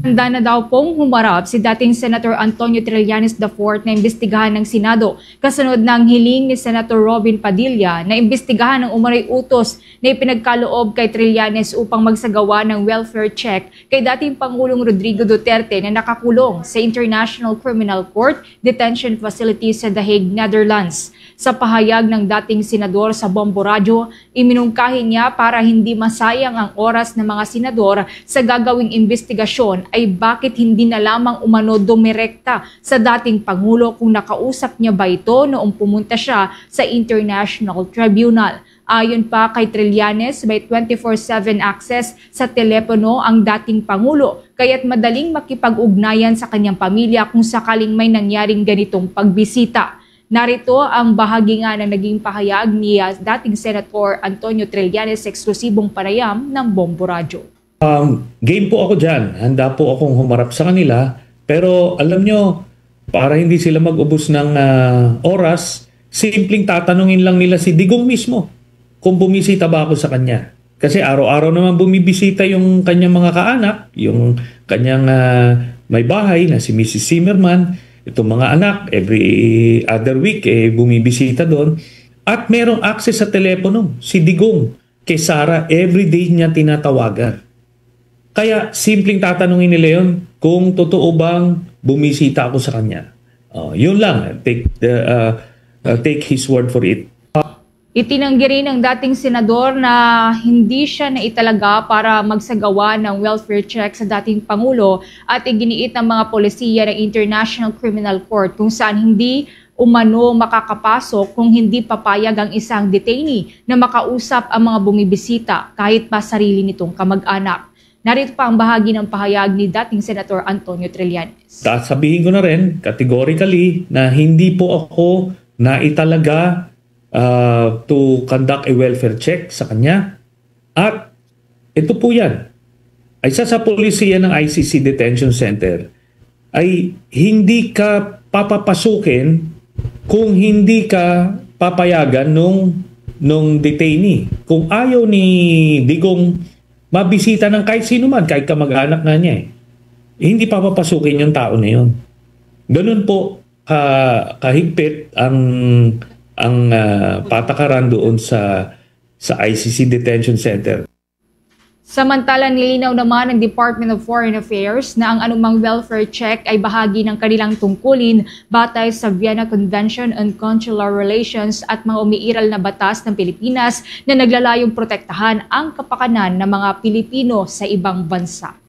Handa na daw pong humarap si dating Senator Antonio Trillanes IV na imbestigahan ng Senado kasunod ng hiling ni Senator Robin Padilla na imbestigahan ng umano'y utos na ipinagkaloob kay Trillanes upang magsagawa ng welfare check kay dating Pangulong Rodrigo Duterte na nakakulong sa International Criminal Court Detention Facility sa The Hague, Netherlands. Sa pahayag ng dating senador sa Bombo Radio, iminungkahi niya para hindi masayang ang oras ng mga senador sa gagawing investigasyon ay bakit hindi na lamang umano dumirekta sa dating Pangulo kung nakausap niya ba ito noong pumunta siya sa International Tribunal. Ayon pa kay Trillanes, may 24/7 access sa telepono ang dating Pangulo, kaya't madaling makipag-ugnayan sa kanyang pamilya kung sakaling may nangyaring ganitong pagbisita. Narito ang bahagi nga ng naging pahayag ni dating Senator Antonio Trillanes sa eksklusibong panayam ng Bombo Radio. Game po ako dyan. Handa po akong humarap sa kanila. Pero alam nyo, para hindi sila mag-ubos ng oras, simpleng tatanungin lang nila si Digong mismo kung bumisita ba ako sa kanya. Kasi araw-araw naman bumibisita yung kanyang mga kaanak, yung kanyang may bahay na si Mrs. Zimmerman, itong mga anak, every other week bumibisita doon. At merong access sa telepono, si Digong. Kay Sara, everyday niya tinatawagan. Kaya simpleng tatanungin nila yun kung totoo bang bumisita ako sa kanya. Yun lang, take his word for it. Itinanggi rin ng dating senador na hindi siya naitalaga para magsagawa ng welfare check sa dating Pangulo at iginiit ng mga polisiya ng International Criminal Court kung saan hindi umano makakapasok kung hindi papayag ang isang detainee na makausap ang mga bumibisita kahit pa sarili nitong kamag-anak. Narito pa ang bahagi ng pahayag ni dating Senator Antonio Trillanes. Sabihin ko na rin categorically na hindi po ako naitalaga to conduct a welfare check sa kanya. At ito po yan. Ay sa polisiya ng ICC Detention Center ay hindi ka papapasukin kung hindi ka papayagan nung detainee. Kung ayaw ni Digong mabisita ng kahit sino man, kahit kamag-anak na niya hindi papapasukin yung tao na yun. Ganun po kahigpit ang patakaran doon sa ICC Detention Center. Samantala, nilinaw naman ng Department of Foreign Affairs na ang anumang welfare check ay bahagi ng kanilang tungkulin batay sa Vienna Convention on Consular Relations at mga umiiral na batas ng Pilipinas na naglalayong protektahan ang kapakanan ng mga Pilipino sa ibang bansa.